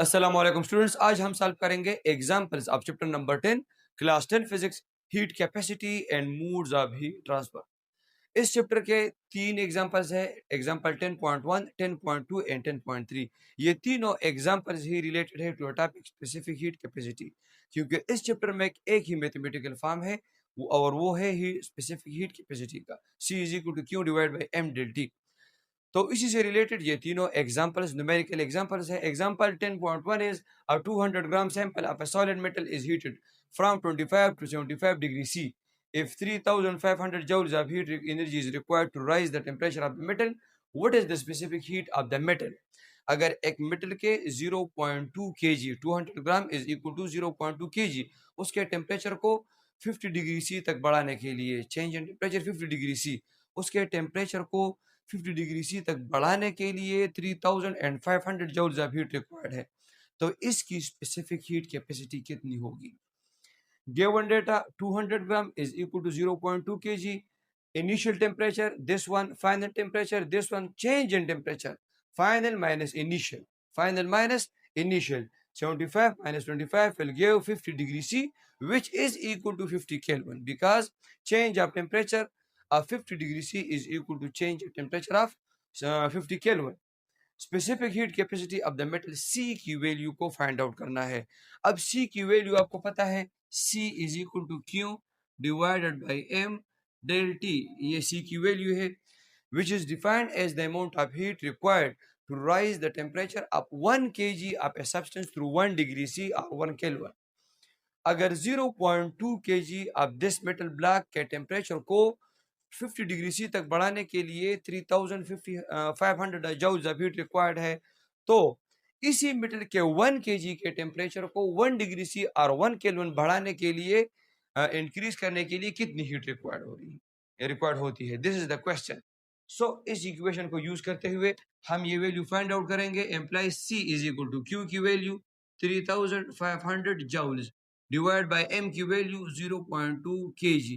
अस्सलाम वालेकुम स्टूडेंट्स, आज हम सॉल्व करेंगे examples of chapter number 10 class 10 physics heat capacity and modes of heat transfer. इस चैप्टर के तीन एग्जांपल्स है, एग्जांपल 10.1, 10.2 एंड 10.3। ये तीनों एग्जांपल्स ही रिलेटेड है to a topic specific heat capacity, क्योंकि इस चैप्टर में एक ही मैथमेटिकल फॉर्म है और वो है ही स्पेसिफिक हीट कैपेसिटी का, C is equal to Q divide by M del T। तो इसी से रिलेटेड ये तीनों एग्जांपल्स न्यूमेरिकल एग्जांपल्स हैं। Example 10.1 is a 200 gram sample of a solid metal is heated from 25 to 75 degrees C. If 3500 joules of heat energy is required to rise the temperature of the metal, what is the specific heat of the metal? अगर एक metal के 0.2 kg 200 gram is equal to 0.2 kg, उसके temperature को 50 degree C तक बढ़ाने के लिए, change in temperature 50 degree C, उसके टेम्परेचर को 50 डिग्री सी तक बढ़ाने के लिए 3500 जूल्स ऑफ हीट रिक्वायर्ड है। तो इसकी स्पेसिफिक हीट कैपेसिटी कितनी होगी? Given data 200 gram is equal to 0.2 kg, initial temperature this one, final temperature this one, change in temperature, final minus initial, final minus initial, 75 minus 25 will give 50 degree C, which is equal to 50 Kelvin, because change of temperature of 50 degree C is equal to change of temperature of 50 Kelvin। Specific heat capacity of the metal C की value को find out करना है। अब C की value आपको पता है, C is equal to Q divided by M del T। ये C की वैल्यू है, which is defined as the amount of heat required to rise the temperature of 1 kg of a substance through 1 degree C or 1 Kelvin। अगर 0.2 kg of this metal block के temperature को 50 degree C तक बढ़ाने के लिए 3500 joules of heat required है, तो इसी मेटल के 1 केजी के टेम्परेचर को 1 डिग्री सी और 1 केल्विन बढ़ाने के लिए, इंक्रीज करने के लिए कितनी हीट रिक्वायर्ड होती है? This is the question. So इस इक्वेशन को यूज करते हुए हम ये वैल्यू फाइंड आउट करेंगे। Implies C is equal to Q की value 3500 joules divide by M की वैल्यू 0.2 kg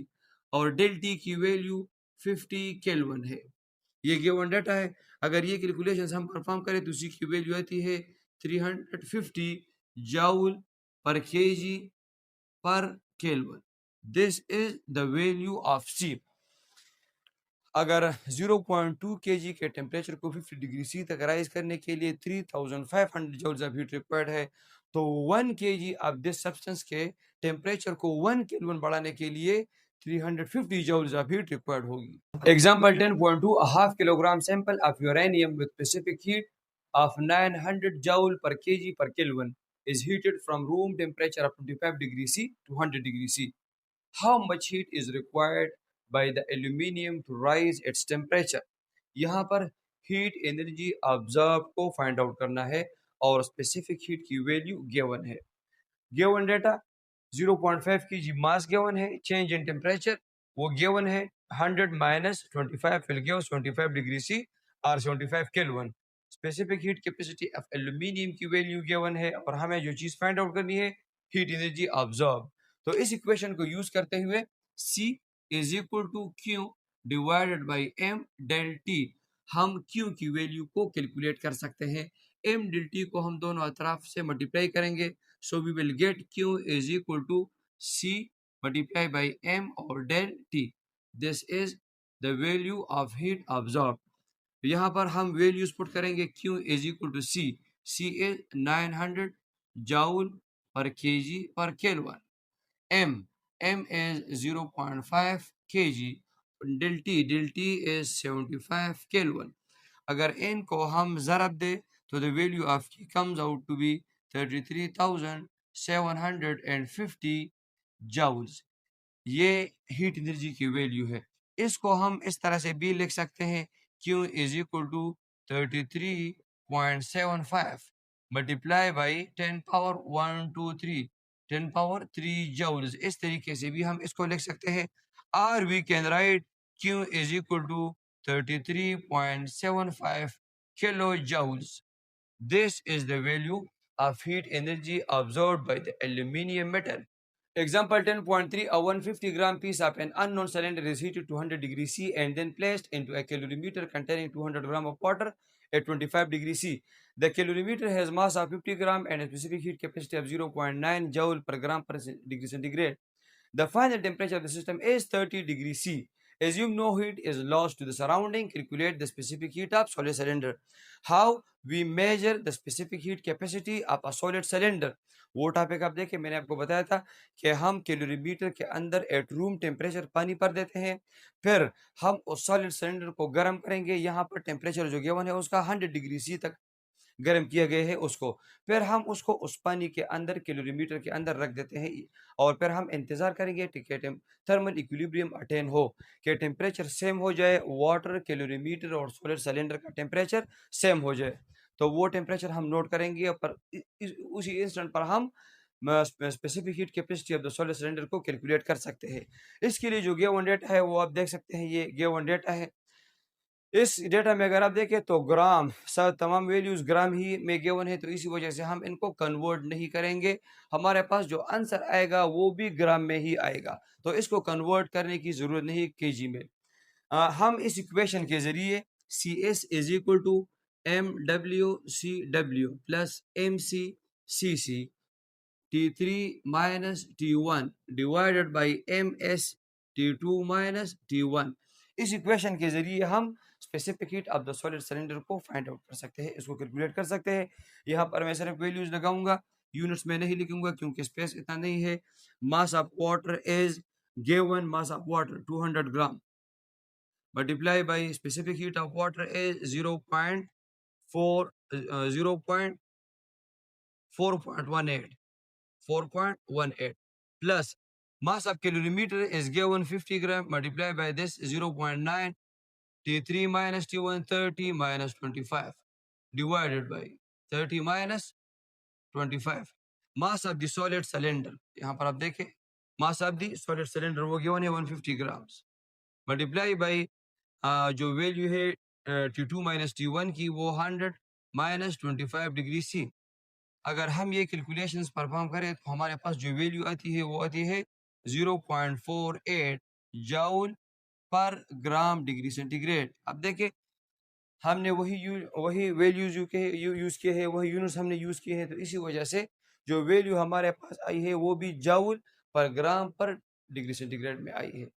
और डेल टी की वैल्यू 50 केल्विन है। ये गिवन डाटा है। अगर ये कैलकुलेशंस हम परफॉर्म करें तो C की वैल्यू आती है 350 जूल पर केजी पर kelvin. This is the value of C। अगर 0.2 kg के टेम्परेचर को 50 डिग्री सी तक राइज करने के लिए 3500 जूल्स ऑफ हीट रिक्वायर्ड है, तो 1 kg ऑफ दिस सब्सटेंस के टेम्परेचर को 1 केल्विन बढ़ाने के लिए 350 joules of heat required होगी। Example 10.2, a half kilogram sample of uranium with specific heat of 900 joule per kg per Kelvin is heated from room temperature of 25 degrees C to 100 degrees C. How much heat is required by the aluminium to rise its temperature? यहाँ पर heat energy observe को find out करना है और specific heat की value given है। Given data 0.5 kg mass given है, change in temperature वो गिवन है 100 minus 25 will give 25 degree C और 75 kelvin. Specific heat capacity of aluminium की वैल्यू गिवन है और हमें जो चीज फाइंड आउट करनी है, हीट एनर्जी ऑब्जर्व। तो इस इक्वेशन को यूज करते हुए C is equal to Q divided by M del T, हम Q की वैल्यू को कैलकुलेट कर सकते हैं। M डेल T को हम दोनों तरफ से मल्टीप्लाई करेंगे, so we will get Q is equal to C multiplied by M or del T. This is the value of heat absorbed. यहाँ पर हम values put करेंगे। Q is equal to C. C is 900 joule per kg per Kelvin. M is 0.5 kg. Del T is 75 Kelvin. अगर N को हम ज़रब दे तो the value of Q comes out to be 33,750 joules। ये heat energy की value है। इसको हम इस तरह से भी लिख सकते हैं, Q is equal to 33.75 multiply by 10 power 123 10 power 3 joules। इस तरीके से भी हम इसको लिख सकते हैं। और we can write Q is equal to 33.75 kilojoules। This is the value of heat energy absorbed by the aluminium metal। Example 10.3, a 150 gram piece of an unknown cylinder is heated to 100 degrees C and then placed into a calorimeter containing 200 gram of water at 25 degree C. The calorimeter has mass of 50 gram and a specific heat capacity of 0.9 joule per gram per degree centigrade. The final temperature of the system is 30 degrees C. Assume no heat is lost to the surrounding. Calculate the specific heat of solid cylinder. How we measure the specific heat capacity of a solid cylinder? वो topic आप देखिए, मैंने आपको बताया था कि हम calorimeter के अंदर एट रूम टेम्परेचर पानी पर देते हैं, फिर हम उस सॉलिड सिलेंडर को गर्म करेंगे। यहाँ पर टेम्परेचर जो गिवन है उसका 100 डिग्री सी तक गर्म किया गया है उसको, फिर हम उसको उस पानी के अंदर कैलोरीमीटर के अंदर रख देते हैं और फिर हम इंतज़ार करेंगे कि थर्मल इक्विलिब्रियम अटेन हो, कि टेम्परेचर सेम हो जाए, वाटर, कैलोरीमीटर और सॉलिड सिलेंडर का टेम्परेचर सेम हो जाए। तो वो टेम्परेचर हम नोट करेंगे और पर उसी इंस्टेंट पर हम specific heat capacity of the solid cylinder को कैलकुलेट कर सकते हैं। इसके लिए जो गिवन डेटा है वो आप देख सकते हैं, ये गिवन डेटा है। इस डेटा में अगर आप देखें तो ग्राम, सब तमाम वैल्यूज ग्राम ही में गिवन है, तो इसी वजह से हम इनको कन्वर्ट नहीं करेंगे। हमारे पास जो आंसर आएगा वो भी ग्राम में ही आएगा, तो इसको कन्वर्ट करने की जरूरत नहीं केजी में। हम इस इक्वेशन के जरिए C S is equal to M W C W plus M C C C T3 minus T1 divided by MS T2 minus T1। इस इक्वेशन के जरिए हम specific heat of the solid cylinder को find out कर सकते हैं, इसको calculate कर सकते हैं। यहाँ पर मैं सिर्फ वैल्यूज लगाऊंगा, यूनिट्स में नहीं लिखूंगा क्योंकि स्पेस इतना नहीं है। Mass of water is given, mass of water 200 gram multiply by specific heat of water is 0.418 plus mass of calorimeter is given 50 gram multiplied by this 0.9 T3 minus T1 30 minus 25 divided by 30 minus 25। mass of the solid cylinder, यहाँ पर आप देखें mass of the solid cylinder वो given है 150 grams multiply by जो value है T2 minus T1 की वो 100 minus 25 डिग्री C। अगर हम ये कैलकुलेशंस परफॉर्म करें तो हमारे पास जो वैल्यू आती है वो आती है 0.48 जाउल पर ग्राम डिग्री सेंटीग्रेड। अब देखिए हमने वही वैल्यूज यूज किए हैं, वही यूनिट्स हमने यूज किए हैं, तो इसी वजह से जो वैल्यू हमारे पास आई है वो भी जाउल पर ग्राम पर डिग्री सेंटीग्रेड में आई है।